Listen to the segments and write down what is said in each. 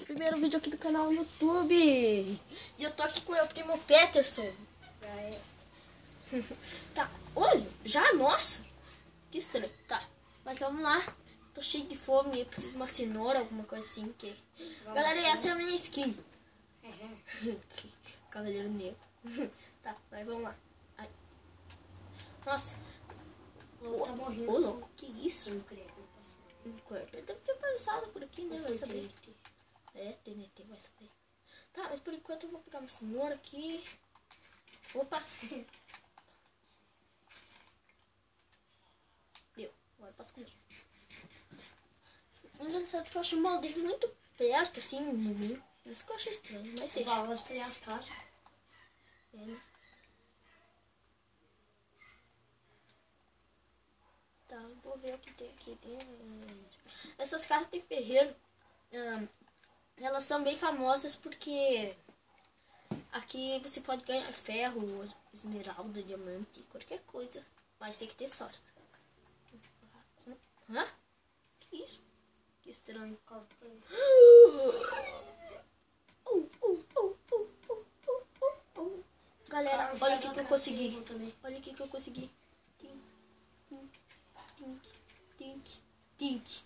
Primeiro vídeo aqui do canal no YouTube. E eu tô aqui com meu primo Peterson. Tá, olha, já, nossa. Que estranho, tá. Mas vamos lá. Tô cheio de fome, eu preciso de uma cenoura, alguma coisa assim. Que... Galera, essa é a minha skin. Cavaleiro Negro. Tá, mas vamos lá. Ai. Nossa. Tá morrendo. Ô, louco, que isso? Um crepe passou. Ele deve ter passado por aqui, né? Vai saber. É, TNT, vai saber. Tá, mas por enquanto eu vou pegar uma cenoura aqui. Opa! Deu, agora eu posso comer. Um engraçado que eu acho o mal dele muito perto, assim, no mim. Isso que eu acho estranho, mas deixa. Vamos criar as casas. É, né? Tá, vou ver o que tem aqui dentro. Essas casas de ferreiro, elas são bem famosas porque aqui você pode ganhar ferro, esmeralda, diamante, qualquer coisa. Mas tem que ter sorte. Hã? Que isso? Que estranho. Galera, olha o que eu consegui. Olha o que eu consegui. Tink.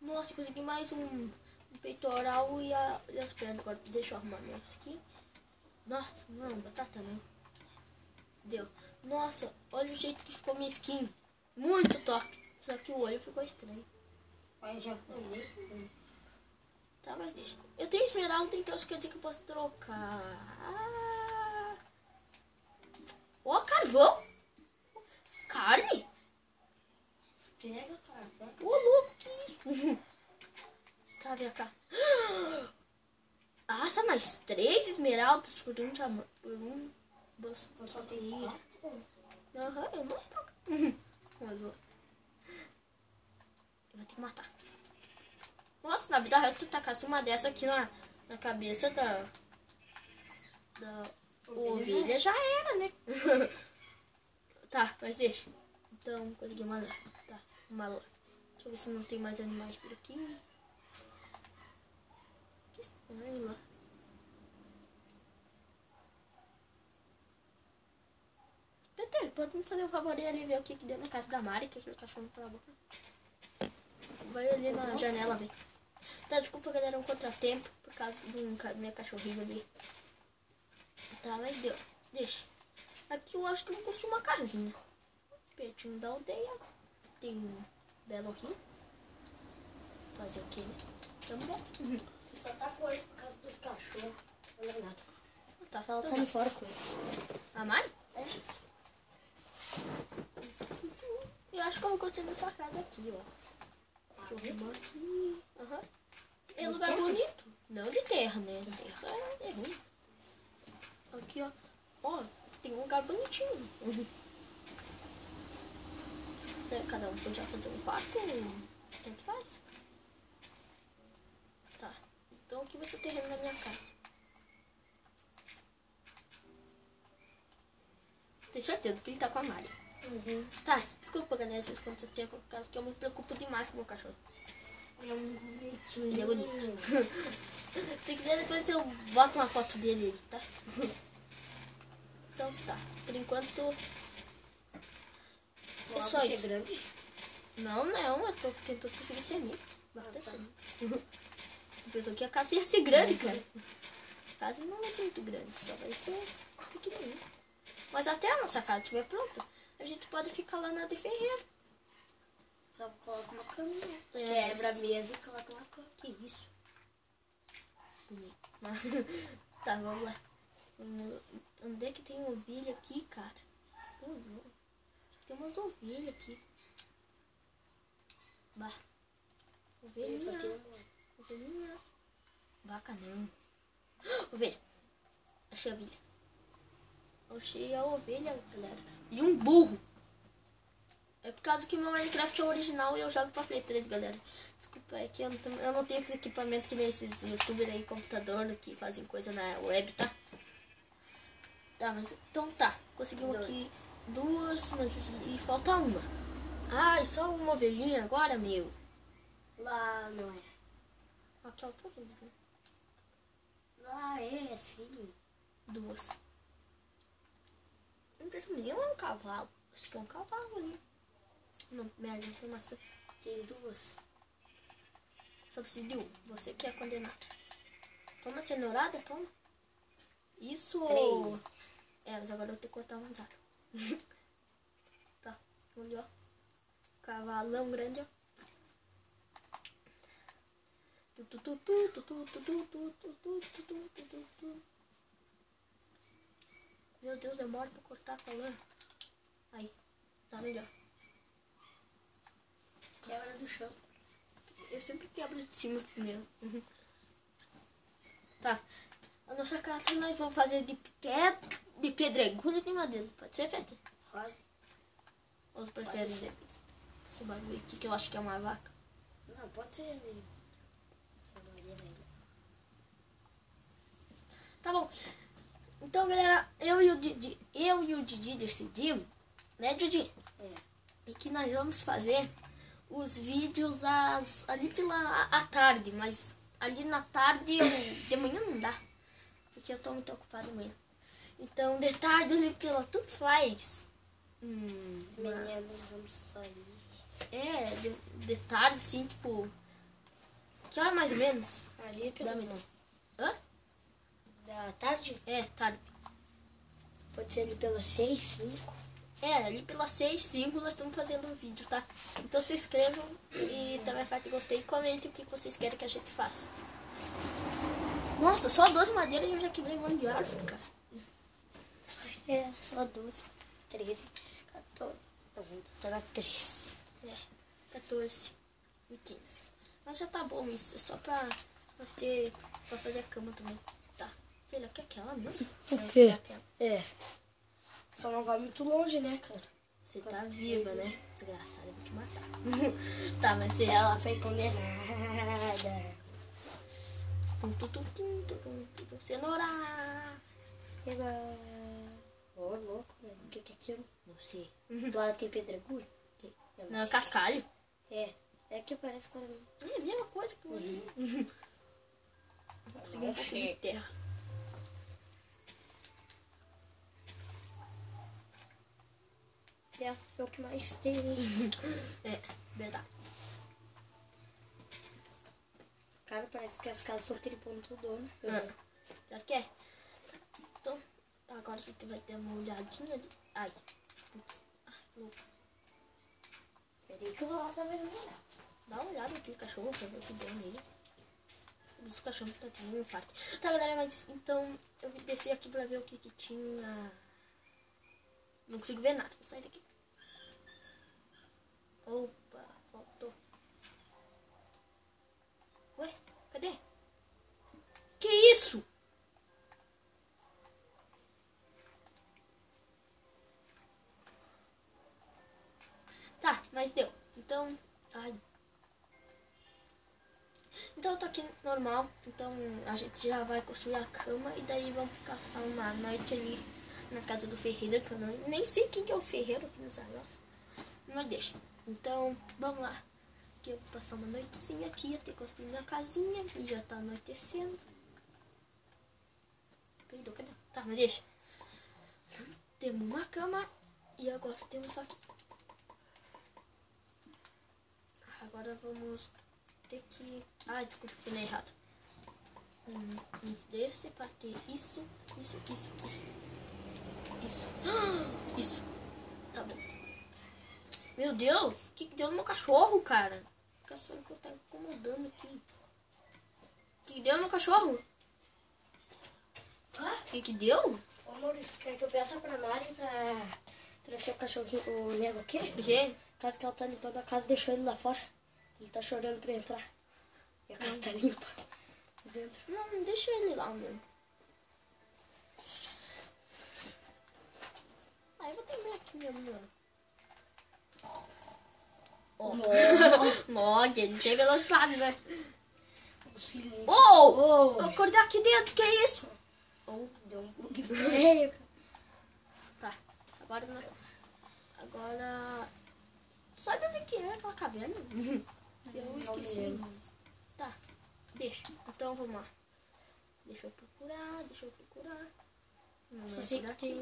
Nossa, consegui mais um peitoral e as pernas. Agora deixa eu arrumar minha skin. Nossa, não, batata não. Deu. Nossa, olha o jeito que ficou minha skin. Muito top. Só que o olho ficou estranho. Mas já Tá, mas deixa. Eu tenho esmeralda, então isso quer dizer que eu posso trocar. Ó, carvão. Carne? pega, cara. Ô, louco, que isso? Tá, vem cá. Nossa, mais 3 esmeraldas por um tamanho. Por um. Então só tem 4. Aham, eu não troco. Mas eu vou ter que matar. Nossa, na vida real, tu tacasse uma dessa aqui na cabeça da ovelha, já era, né? Tá, mas deixa. Então, consegui uma lá. Tá, uma lá. Deixa eu ver se não tem mais animais por aqui. Que estranho lá. Peter, pode me fazer um favor e ali ver o que dentro da casa da Mari, que aquele cachorro pela boca. Vai ali na janela ver. Tá, desculpa galera, um contratempo por causa do minha cachorrinha ali. Tá, mas deu. Deixa. Aqui eu acho que eu vou construir uma casinha. Pertinho da aldeia. Tem um belo rio. Fazer o que, né? Também. Só tá com ele por causa dos cachorros. Não é nada. Tá, Ela tá ali fora com ele. A Mari? É. Eu acho que eu vou construir essa casa aqui, ó. Deixa eu arrumar aqui. Aham. É um lugar bonito. Não de terra, né? Terra é ruim. Aqui, ó. Ó, tem um lugar bonitinho. Cada um pode já fazer um quarto. Tanto faz. Tá. Então aqui vai ser o terreno da minha casa. Tenho certeza que ele tá com a Mari. Tá, desculpa galera, vocês quanto tempo, por causa que eu me preocupo demais com o meu cachorro. Ele é um bonitinho. Ele é bonito. Se quiser depois eu boto uma foto dele aí, tá? Então tá, por enquanto é só isso. Grande. Não, eu tô tentando conseguir ser amigo. Bastante amigo. Eu pensou que a casa ia ser grande, cara. A casa não vai ser muito grande, só vai ser pequenininha. Mas até a nossa casa estiver pronta, a gente pode ficar lá na de ferreiro. Só coloca uma caminha. É, Quebra a mesa e coloca uma cama. Que isso? Bonito. Tá, vamos lá. Onde é que tem ovelha aqui, cara? Tem umas ovelhas aqui. Bah. Ovelhinha. Só tem uma. Ovelhinha. Vaca não. Ovelha. Achei a ovelha. Achei a ovelha, galera. E um burro. É por causa que meu Minecraft é original e eu jogo pra Play 3, galera. Desculpa, é que eu não tenho esse equipamento que nem esses youtubers aí, computador, que fazem coisa na web, tá? Tá, mas então tá. Conseguimos aqui 2, mas e falta uma. Ai, só uma ovelhinha agora, meu. Lá não é. Aqui, ó, tô vendo. Ah, é, sim. 2. Não precisa nem é um cavalo. Acho que é um cavalo ali. Não, merda, informação. Tem 2. Só precisa de 1. Você que é condenado. Toma cenourada, toma. Isso. 3. É, mas agora eu vou ter que cortar o avançado. Tá, ali ó. Cavalão grande, ó. Meu Deus, demora pra cortar a lã. Aí, tá melhor. Quebra do chão. Eu sempre quebro de cima primeiro. Tá. A nossa casa nós vamos fazer de pedregulho e de madeira. Pode ser, Fete? Pode. Ou você prefere esse bagulho aqui que eu acho que é uma vaca? Não, pode ser. Cenoria velha. Tá bom. Então, galera, eu e o Didi decidimos, né, Didi? É. E que nós vamos fazer os vídeos ali à tarde, mas ali na tarde, de manhã não dá, porque eu tô muito ocupada amanhã. Então, de tarde ali pela tudo faz. Amanhã nós vamos sair. É, de tarde, assim, tipo, que hora mais ou menos? Ali pela... Hã? Da tarde? É, tarde. Pode ser ali pelas 6, 5. É, ali pelas 6, 5 nós estamos fazendo um vídeo, tá? Então se inscrevam e também apertem gostei e comentem o que vocês querem que a gente faça. Nossa, só 12 madeiras e eu já quebrei um monte de árvore, cara. É, só 12, 13, 14. Não, tá 13. É, 14 e 15. Mas já tá bom isso, é só pra nós ter, pra fazer a cama também. Tá, sei lá, que é aquela mesmo? O quê? É. Só não vai muito longe, né, cara? Você tá viva, né? Desgraçada, eu vou te matar. Tá, mas deixa. Ela foi condenada. Cenoura! Ô, louco, velho. O que é aquilo? Não sei. Lá tem pedregulho? Tem. Não, cascalho. É. É que parece quase... É a mesma coisa que o outro. Vou conseguir um pouco de terra. É o que mais tem. É, verdade. Cara, parece que as casas são tripontudona. Claro que é. Então, agora a gente vai ter uma olhadinha ali. Ai, putz. Ai, louco. Peraí que eu vou lá também. Dá uma olhada aqui no cachorro pra ver o que deu nele. Os cachorros tá tendo um infarto. Tá, galera, mas então eu desci aqui pra ver o que tinha. Não consigo ver nada. Vou sair daqui. Opa, faltou. Ué, cadê? Que isso? Tá, mas deu. Então, ai. Então eu tô aqui normal. Então a gente já vai construir a cama e daí vamos passar uma noite ali na casa do ferreiro, que eu nem sei quem que é o ferreiro aqui nos arroz. Mas deixa. Então, vamos lá. Que eu vou passar uma noitezinha aqui, até construir minha casinha. E já tá anoitecendo. Peidou, cadê? Tá, mas deixa. Temos uma cama. E agora temos isso aqui. Agora vamos ter que... Ai, desculpa, falei errado. Desse para ter isso. Isso. Tá bom. Meu Deus, o que deu no meu cachorro, cara? Fica só que eu tá incomodando aqui. O que deu no meu cachorro? O que deu? Ô, Maurício, quer que eu peça pra Mari pra trazer o cachorrinho, o nego aqui? Por quê? Caso que ela tá limpando a casa, deixou ele lá fora. Ele tá chorando pra entrar. E a casa tá limpa. Dentro. Não, deixa ele lá mesmo. Ah, eu vou terminar aqui mesmo, mano. Oh. Nossa, ele tem velocidade, né? Os filhinhos. Oh! Eu acordei aqui dentro, que é isso? Oh, deu um bug feio. Tá, agora... Sabe onde que era aquela caverna? Eu esqueci. Tá, deixa. Então vamos lá. Deixa eu procurar. Só sei que tem